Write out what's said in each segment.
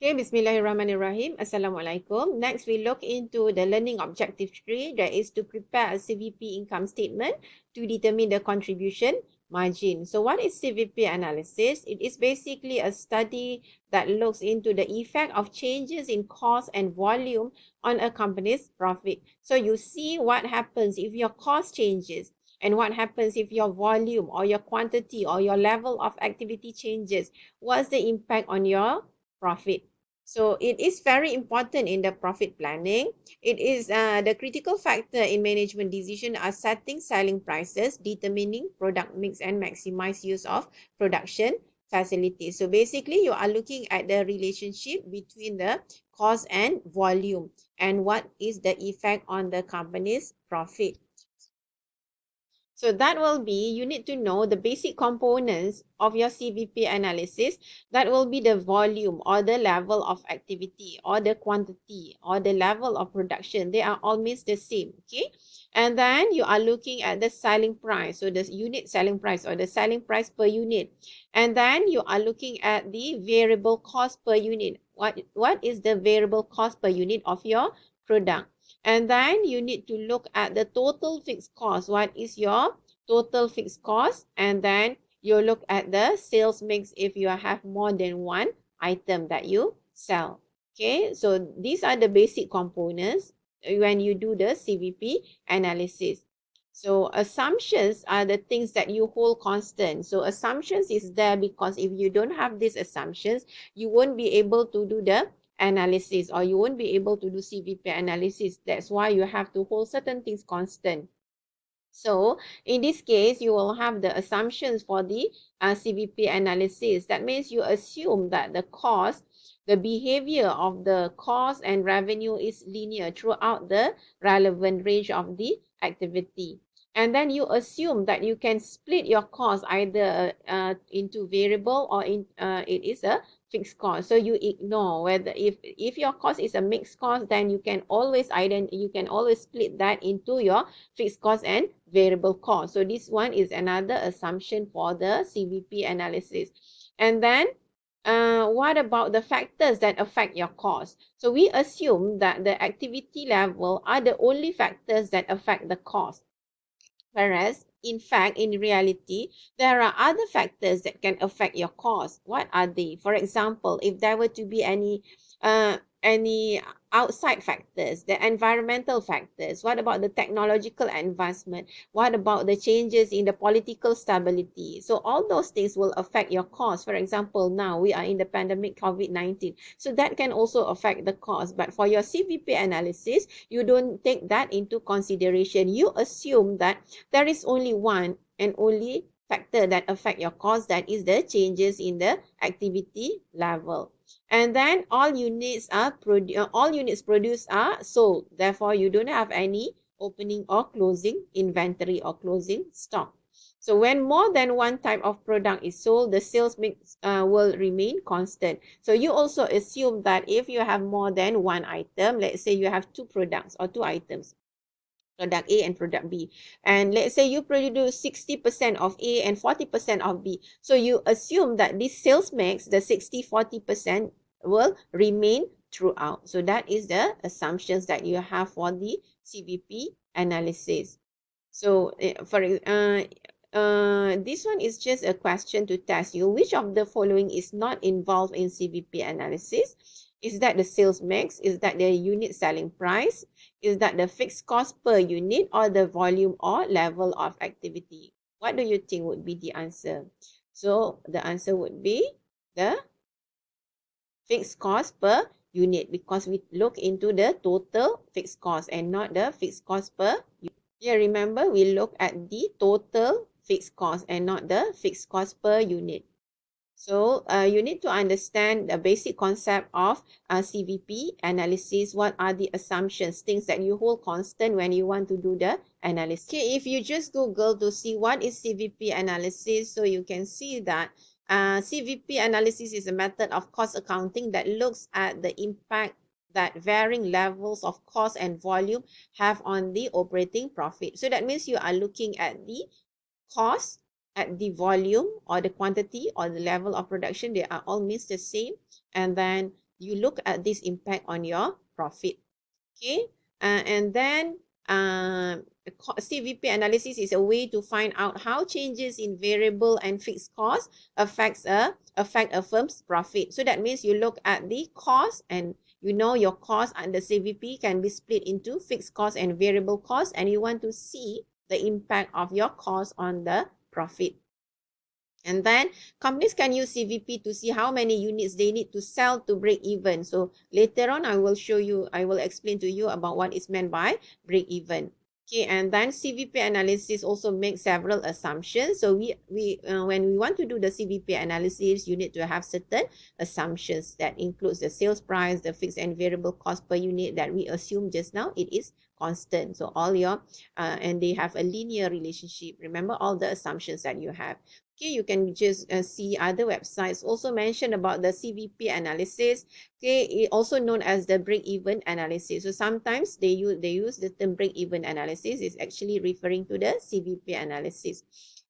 Okay, Bismillahirrahmanirrahim. Assalamualaikum. Next, we look into the learning objective 3, that is to prepare a CVP income statement to determine the contribution margin. So what is CVP analysis? It is basically a study that looks into the effect of changes in cost and volume on a company's profit. So you see what happens if your cost changes and what happens if your volume or your quantity or your level of activity changes. What's the impact on your profit? So it is very important in the profit planning. It is the critical factor in management decision are setting selling prices, determining product mix and maximize use of production facilities. So basically you are looking at the relationship between the cost and volume and what is the effect on the company's profit. So that will be, you need to know the basic components of your CVP analysis. That will be the volume or the level of activity or the quantity or the level of production. They are all means the same, okay? And then you are looking at the selling price. So the unit selling price or the selling price per unit. And then you are looking at the variable cost per unit. What is the variable cost per unit of your product? And then you need to look at the total fixed cost. What is your total fixed cost? And then you look at the sales mix if you have more than one item that you sell. Okay, so these are the basic components when you do the CVP analysis. So assumptions are the things that you hold constant. So assumptions is there because if you don't have these assumptions, you won't be able to do the analysis or you won't be able to do CVP analysis. That's why you have to hold certain things constant. So in this case, you will have the assumptions for the CVP analysis. That means you assume that the cost, the behavior of the cost and revenue is linear throughout the relevant range of the activity. And then you assume that you can split your cost either into variable or it is a fixed cost. So you ignore whether if your cost is a mixed cost, then you can always split that into your fixed cost and variable cost. So this one is another assumption for the CVP analysis. And then what about the factors that affect your cost? So we assume that the activity level are the only factors that affect the cost. Whereas, in fact, in reality, there are other factors that can affect your cost. What are they? For example, if there were to be any outside factors, the environmental factors, what about the technological advancement? What about the changes in the political stability? So all those things will affect your cost. For example, now we are in the pandemic COVID-19. So that can also affect the cost. But for your CVP analysis, you don't take that into consideration. You assume that there is only one and only factor that affect your cost, that is the changes in the activity level. And then all units produced are sold. Therefore, you don't have any opening or closing inventory or closing stock. So when more than one type of product is sold, the sales mix will remain constant. So you also assume that if you have more than one item, let's say you have two products or two items, product A and product B. And let's say you produce 60% of A and 40% of B. So you assume that this sales mix, the 60-40%, will remain throughout. So that is the assumptions that you have for the CVP analysis. So this one is just a question to test you. Which of the following is not involved in CVP analysis? Is that the sales mix? Is that the unit selling price? Is that the fixed cost per unit or the volume or level of activity? What do you think would be the answer? So the answer would be the fixed cost per unit because we look into the total fixed cost and not the fixed cost per unit. Yeah, remember we look at the total fixed cost and not the fixed cost per unit. So you need to understand the basic concept of CVP analysis. What are the assumptions, things that you hold constant when you want to do the analysis. Okay, if you just Google to see what is CVP analysis, so you can see that CVP analysis is a method of cost accounting that looks at the impact that varying levels of cost and volume have on the operating profit. So that means you are looking at the cost, at the volume or the quantity or the level of production. They are all means the same. And then you look at this impact on your profit. Okay, and then CVP analysis is a way to find out how changes in variable and fixed costs affect a firm's profit. So that means you look at the cost, and you know your cost under CVP can be split into fixed cost and variable cost, and you want to see the impact of your cost on the profit. And then companies can use CVP to see how many units they need to sell to break even. So later on, I will explain to you about what is meant by break even. Okay, and then CVP analysis also makes several assumptions. So when we want to do the CVP analysis, you need to have certain assumptions that includes the sales price, the fixed and variable cost per unit that we assume just now, it is constant. So all your and they have a linear relationship. Remember all the assumptions that you have. Okay, you can just see other websites also mention about the CVP analysis. Okay, also known as the break-even analysis. So sometimes they use the term break-even analysis. Is actually referring to the CVP analysis.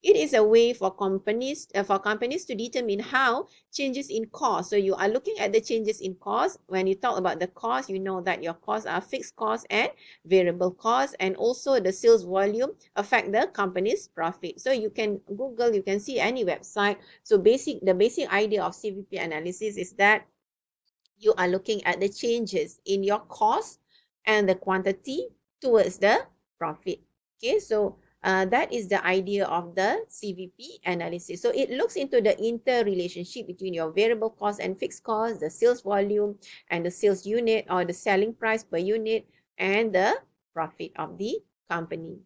It is a way for companies to determine how changes in cost. So you are looking at the changes in cost. When you talk about the cost, you know that your costs are fixed costs and variable costs, and also the sales volume affect the company's profit. So you can Google, you can see any website. So the basic idea of CVP analysis is that you are looking at the changes in your cost and the quantity towards the profit. Okay, so that is the idea of the CVP analysis. So it looks into the interrelationship between your variable cost and fixed cost, the sales volume and the sales unit, or the selling price per unit, and the profit of the company.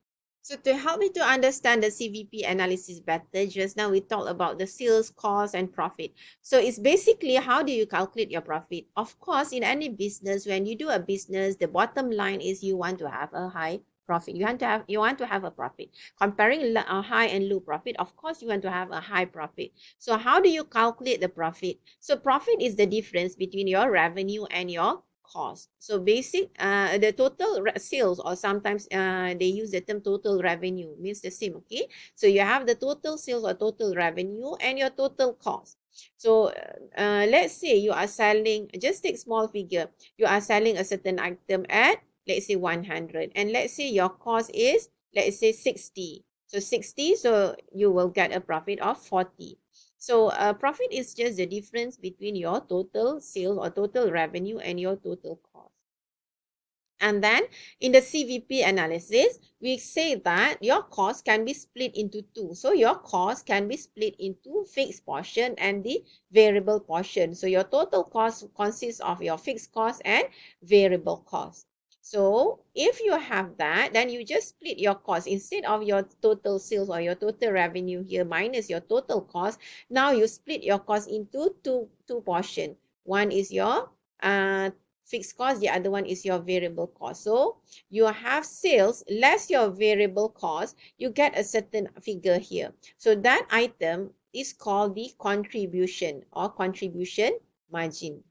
So to help me to understand the CVP analysis better, just now we talked about the sales, cost, and profit. So it's basically, how do you calculate your profit? Of course, in any business, when you do a business, the bottom line is you want to have a high profit. You want to have a profit. Comparing a high and low profit, of course, you want to have a high profit. So how do you calculate the profit? So profit is the difference between your revenue and your cost. So the total sales, or sometimes they use the term total revenue, means the same. Okay, so you have the total sales or total revenue and your total cost. So let's say you are selling, just take small figure, you are selling a certain item at, let's say 100, and let's say your cost is, let's say 60. So 60, so you will get a profit of 40. So profit is just the difference between your total sales or total revenue and your total cost. And then in the CVP analysis, we say that your cost can be split into two. So your cost can be split into fixed portion and the variable portion. So your total cost consists of your fixed cost and variable cost. So if you have that, then you just split your cost. Instead of your total sales or your total revenue here minus your total cost, now you split your cost into two portions. One is your fixed cost, the other one is your variable cost. So you have sales less your variable cost, you get a certain figure here. So that item is called the contribution or contribution margin.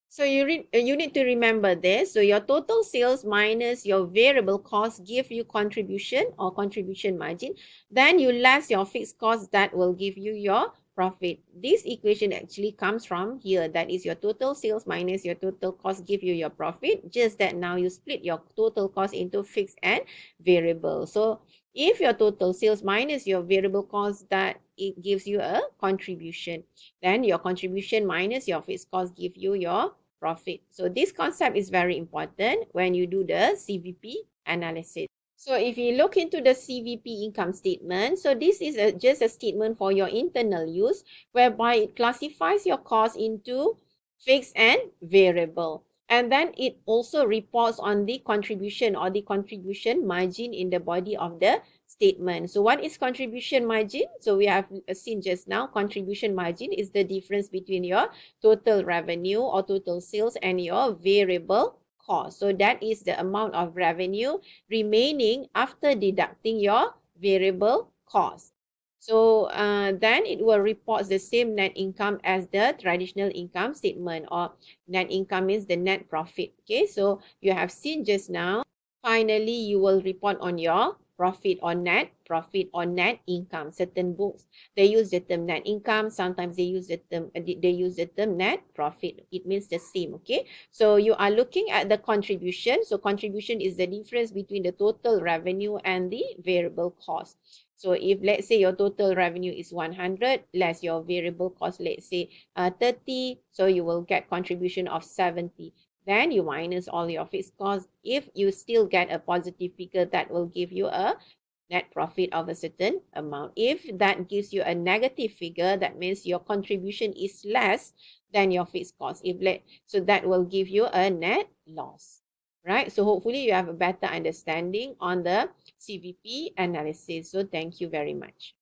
So you need to remember this. So your total sales minus your variable cost give you contribution or contribution margin. Then you less your fixed cost, that will give you your profit. This equation actually comes from here. That is your total sales minus your total cost give you your profit. Just that now you split your total cost into fixed and variable. So if your total sales minus your variable cost, that it gives you a contribution. Then your contribution minus your fixed cost give you your profit. So this concept is very important when you do the CVP analysis. So if you look into the CVP income statement, so this is just a statement for your internal use, whereby it classifies your cost into fixed and variable. And then it also reports on the contribution or the contribution margin in the body of the statement. So what is contribution margin? So we have seen just now, contribution margin is the difference between your total revenue or total sales and your variable cost. So that is the amount of revenue remaining after deducting your variable cost. So then it will report the same net income as the traditional income statement, or net income is the net profit. Okay, so you have seen just now, finally you will report on your profit or net income. Certain books, they use the term net income. Sometimes they use the term net profit. It means the same, okay? So you are looking at the contribution. So contribution is the difference between the total revenue and the variable cost. So if let's say your total revenue is 100 less your variable cost, let's say 30, so you will get contribution of 70. Then you minus all your fixed costs. If you still get a positive figure, that will give you a net profit of a certain amount. If that gives you a negative figure, that means your contribution is less than your fixed cost. So that will give you a net loss. Right? So hopefully you have a better understanding on the CVP analysis. So thank you very much.